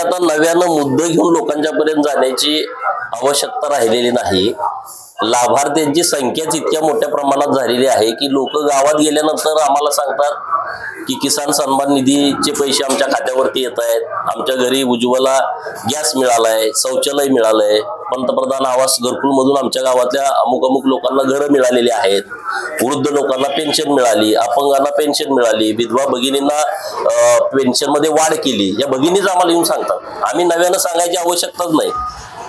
आता नव्यानं मुद्दे घेऊन लोकांच्या पर्यंत जाण्याची आवश्यकता राहिलेली नाही। लाभार्थ्यांची संख्याच इतक्या मोठ्या प्रमाणात झालेली आहे की लोक गावात गेल्यानंतर आम्हाला सांगतात की किसान सन्मान निधीचे पैसे आमच्या खात्यावरती येत आहेत, आमच्या घरी उज्ज्वला गॅस मिळालाय, शौचालय मिळालंय, पंतप्रधान आवास घरकुल मधून आमच्या गावातल्या अमुक अमुक लोकांना घरं मिळालेली आहेत, वृद्ध लोकांना पेन्शन मिळाली, अपंगांना पेन्शन मिळाली, विधवा भगिनींना पेन्शन मध्ये वाढ केली। या भगिनीच आम्हाला येऊन सांगतात, आम्ही नव्यानं सांगायची आवश्यकताच नाही।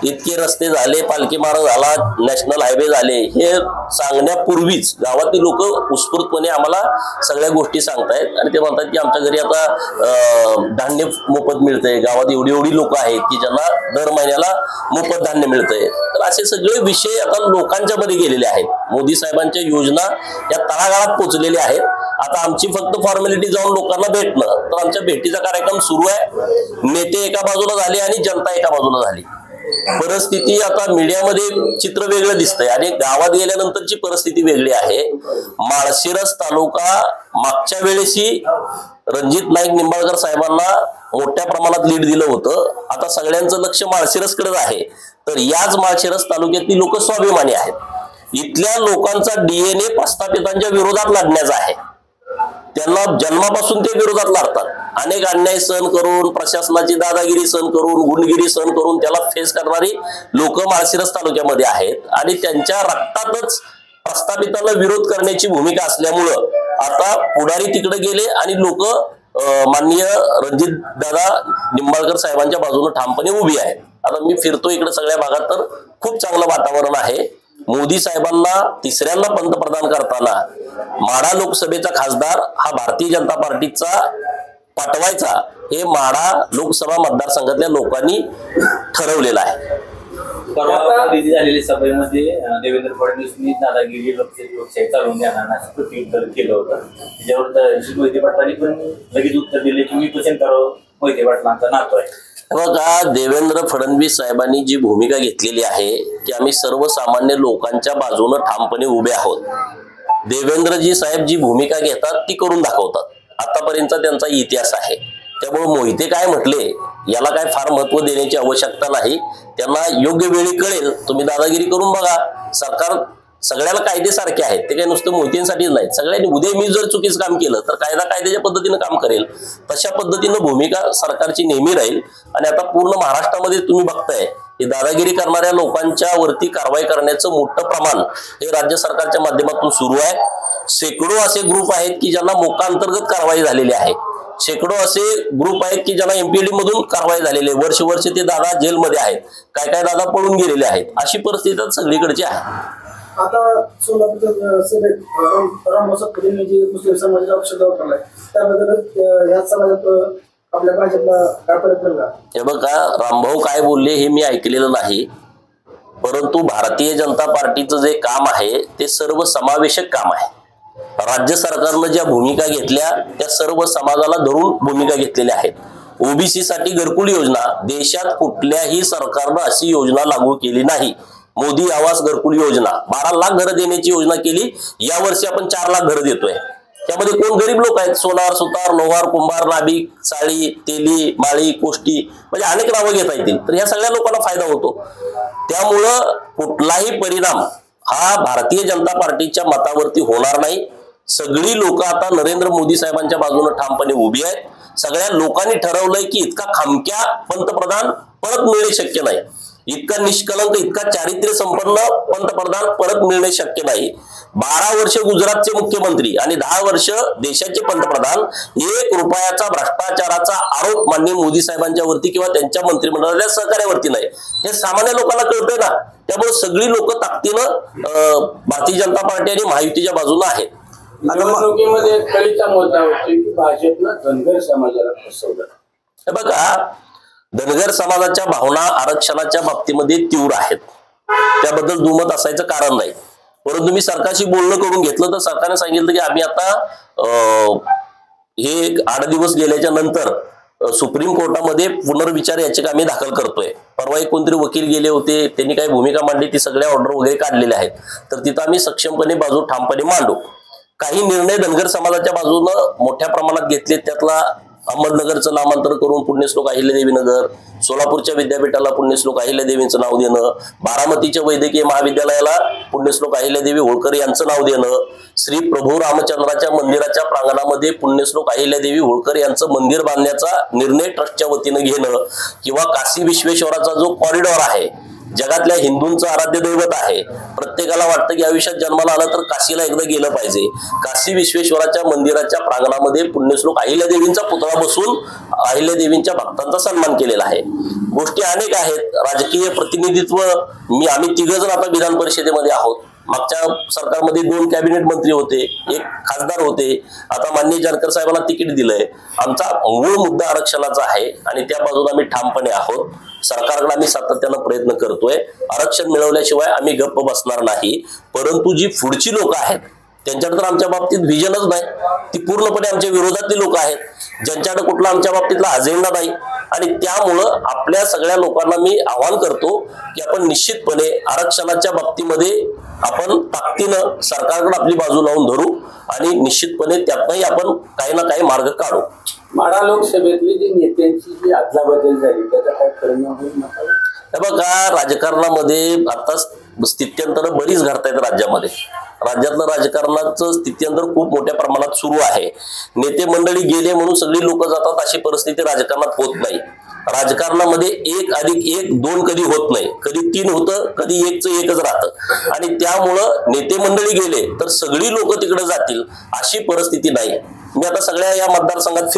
इतके रस्ते झाले, पालखी मार्ग झाला, नॅशनल हायवे झाले, हे सांगण्यापूर्वीच गावातील लोक उत्स्फूर्तपणे आम्हाला सगळ्या गोष्टी सांगतायत आणि ते म्हणतात की आमच्या घरी आता धान्य मोफत मिळतंय, गावात एवढी लोक आहेत की ज्यांना दर महिन्याला मोफत धान्य मिळतंय। तर असे सगळे विषय आता लोकांच्या मध्ये गेलेले आहेत। मोदी साहेबांच्या योजना या तळागाळात पोहोचलेल्या आहेत। आता आमची फक्त फॉर्मॅलिटी जाऊन लोकांना भेटणं, तर आमच्या भेटीचा कार्यक्रम सुरू आहे। नेते एका बाजूला झाले आणि जनता एका बाजूला झाली। परिस्थिती आता मीडियामध्ये चित्र वेगळं दिसतंय आणि गावात गेल्यानंतरची परिस्थिती वेगळी आहे। माळशिरस तालुका मागच्या वेळेसही रणजित नाईक निंबाळकर साहेबांना मोठ्या प्रमाणात लीड दिलं होतं, आता सगळ्यांचं लक्ष माळशिरसकडेच आहे। तर याच माळशिरस तालुक्यातील लोक स्वाभिमानी आहेत। इथल्या लोकांचा डीएनए प्रस्थापितांच्या विरोधात लढण्याचा आहे, त्यांना जन्मापासून ते विरोधात लढतात। अनेक अन्याय सहन करून, प्रशासनाची दादागिरी सहन करून, गुंडगिरी सहन करून त्याला फेस करणारी लोक माळशिरस तालुक्यामध्ये आहेत आणि त्यांच्या रक्तातच प्रस्थापितांना विरोध करण्याची भूमिका असल्यामुळं आता पुढारी तिकडे गेले आणि लोक माननीय रणजित दादा निंबाळकर साहेबांच्या बाजूने ठामपणे उभी आहेत। आता मी फिरतो इकडे सगळ्या भागात तर खूप चांगलं वातावरण आहे। मोदी साहेबांना तिसऱ्यांदा पंतप्रधान करताना माढा लोकसभेचा खासदार हा भारतीय जनता पार्टीचा पाठवायचा हे माढा लोकसभा मतदारसंघातल्या लोकांनी ठरवलेलं आहे। परवा झालेल्या सभेमध्ये देवेंद्र फडणवीसनी दादागिरी लोकशाही चालवून देणार असं प्रत्युत्तर केलं होतं। त्याच्यावर मोहिते पाटलांनी पण लगेच उत्तर दिले की मी पसंत करावं, मोहिते पाटलांचा नातो आहे। बघा, देवेंद्र फडणवीस साहेबांनी जी भूमिका घेतलेली आहे की आम्ही सर्वसामान्य लोकांच्या बाजूने ठामपणे उभे आहोत। देवेंद्रजी साहेब जी भूमिका घेतात ती करून दाखवतात, आतापर्यंतचा त्यांचा इतिहास आहे। त्यामुळे मोहिते काय म्हटले याला काय फार महत्व देण्याची आवश्यकता नाही, त्यांना योग्य वेळी कळेल। तुम्ही दादागिरी करून बघा, सरकार सगळ्याला कायदे सारखे आहेत, ते काही नुसतं मोहितेंसाठीच नाही, सगळ्यांनी उद्या मी जर चुकीचं काम केलं तर कायदा कायद्याच्या पद्धतीनं काम करेल, तशा पद्धतीनं भूमिका सरकारची नेहमी राहील। आणि आता पूर्ण महाराष्ट्रामध्ये तुम्ही बघताय की दादागिरी करणाऱ्या लोकांच्या वरती कारवाई करण्याचं मोठं प्रमाण हे राज्य सरकारच्या माध्यमातून सुरू आहे। शेकडो असे ग्रुप आहेत की ज्यांना मोका अंतर्गत कारवाई झालेली आहे, शेकडो असे ग्रुप आहेत की ज्यांना एमपीडी मधून कारवाई झालेली आहे, वर्ष ते दादा जेलमध्ये आहेत, काय दादा पळून गेलेले आहेत। अशी परिस्थिती सगळीकडची आहे। आता सोलापूरच्या सभेत रामभाऊ जी मुस्लिम समाजाचा शब्द वापरलाय, त्याबद्दल या समाजात आपल्या भाजपला काय प्रयत्न का? हे बघा, रामभाऊ काय बोलले हे मी ऐकलेलं नाही, परंतु भारतीय जनता पार्टीचं जे काम आहे ते सर्व समावेशक काम आहे। राज्य सरकारनं ज्या भूमिका घेतल्या त्या सर्व समाजाला धरून भूमिका घेतलेल्या आहेत। ओबीसी साठी घरकुल योजना देशात कुठल्याही सरकारनं अशी योजना लागू केली नाही। मोदी आवास घरकुल योजना 12 लाख घरं देण्याची योजना केली, यावर्षी आपण 4 लाख घरं देतोय। त्यामध्ये कोण गरीब लोक आहेत, सोनार, सुतार, लोहार, कुंभार, नाभिक, साळी, तेली, माळी, कोष्टी, म्हणजे अनेक नावं घेता येतील, तर ह्या सगळ्या लोकांना फायदा होतो। त्यामुळं कुठलाही परिणाम हा भारतीय जनता पार्टीच्या मतावरती होणार नाही। सगळी लोक आता नरेंद्र मोदी साहेबांच्या बाजूने ठामपणे उभी आहेत। सगळ्या लोकांनी ठरवलंय की इतका खामक्या पंतप्रधान परत मिळणे शक्य नाही, इतका निष्कलंक, इतका चारित्र्य संपन्न पंतप्रधान परत मिळणे शक्य नाही। 12 वर्ष गुजरातचे मुख्यमंत्री आणि 10 वर्ष देशाचे पंतप्रधान, 1 रुपयाचा भ्रष्टाचाराचा आरोप माननीय मोदी साहेबांच्या वरती किंवा त्यांच्या मंत्रिमंडळाच्या सहकार्यावरती नाही, हे सामान्य लोकांना कळतंय ना। त्यामुळे सगळी लोक ताकदीनं भारतीय जनता पार्टी आणि महायुतीच्या बाजूने आहेत। निवडणुकीमध्ये कळीचा मुद्दा होतो की भाजपनं धनगर समाजाला फसवलं। हे बघा, धनगर समाजाच्या भावना आरक्षणाच्या बाबतीमध्ये तीव्र आहेत, त्याबद्दल दुमत असायचं कारण नाही। परंतु मी सरकारशी बोलणं करून घेतलं तर सरकारने सांगितलं की आम्ही आता हे 8 दिवस गेल्याच्या नंतर सुप्रीम कोर्टामध्ये पुनर्विचार याचिका आम्ही दाखल करतोय। परवा एक कोणतरी वकील गेले होते, त्यांनी काही भूमिका मांडली, ती सगळ्या ऑर्डर वगैरे काढलेल्या आहेत, तर तिथं आम्ही सक्षमपणे बाजू ठामपणे मांडू। काही निर्णय धनगर समाजाच्या बाजूने मोठ्या प्रमाणात घेतले, त्यातला अहमदनगरचं नामांतर करून पुण्यश्लोक अहिल्यादेवी नगर, सोलापूरच्या विद्यापीठाला पुण्यश्लोक अहिल्यादेवींचं नाव देणं, बारामतीच्या वैद्यकीय महाविद्यालयाला पुण्यश्लोक अहिल्यादेवी होळकर यांचं नाव देणं, श्री प्रभू रामचंद्राच्या मंदिराच्या प्रांगणामध्ये पुण्यश्लोक अहिल्यादेवी होळकर यांचं मंदिर बांधण्याचा निर्णय ट्रस्टच्या वतीनं घेणं, किंवा काशी विश्वेश्वराचा जो कॉरिडॉर आहे, जगातल्या हिंदूंचं आराध्य दैवत आहे, प्रत्येकाला वाटतं की आयुष्यात जन्माला आलं तर काशीला एकदा गेलं पाहिजे, काशी विश्वेश्वराच्या मंदिराच्या प्रांगणामध्ये पुण्यश्लोक अहिल्यादेवींचा पुतळा बसून अहिल्यादेवींच्या भक्तांचा सन्मान केलेला आहे. गोष्टी अनेक आहेत. राजकीय प्रतिनिधित्व आम्ही तिघजण आता विधान परिषदेमध्ये आहोत. मागच्या सरकारमध्ये 2 कॅबिनेट मंत्री होते, 1 खासदार होते. आता माननीय जानकर साहेबांना तिकीट दिलंय. आमचा मूळ मुद्दा आरक्षणाचा आहे आणि त्या बाजूला आम्ही ठामपणे आहोत. सरकारकडे आम्ही सातत्यानं प्रयत्न करतोय. आरक्षण मिळवल्याशिवाय आम्ही गप्प बसणार नाही. परंतु जी पुढची लोक आहेत त्यांच्याकडे तर आमच्या बाबतीत व्हिजनच नाही. ती पूर्णपणे आमच्या विरोधातली लोक आहेत, ज्यांच्याकडे कुठला आमच्या बाबतीतला अजेंडा नाही. आणि त्यामुळं आपल्या सगळ्या लोकांना मी आवाहन करतो की आपण निश्चितपणे आरक्षणाच्या बाबतीमध्ये आपण ताकदीनं सरकारकडे आपली बाजू लावून धरू आणि निश्चितपणे त्यातनंही आपण काही ना काही मार्ग काढू. माढा लोकसभेतली जी नेत्यांची जी अदलाबदल झाली त्याचा काय परिणाम होईल? हे बघा, राजकारणामध्ये आता स्थित्यंतरं बरीच घडतायत राज्यामध्ये. राज्यातलं राजकारणाचं स्थित्यंतर खूप मोठ्या प्रमाणात सुरू आहे. नेते मंडळी गेले म्हणून सगळी लोक जातात अशी परिस्थिती राजकारणात होत नाही. राजकारणामध्ये 1+1 2 कधी होत नाही. कधी 3 होतं, कधी 1चं 1च राहतं. आणि त्यामुळं नेते मंडळी गेले तर सगळी लोक तिकडे जातील अशी परिस्थिती नाही. मी आता सगळ्या या मतदारसंघात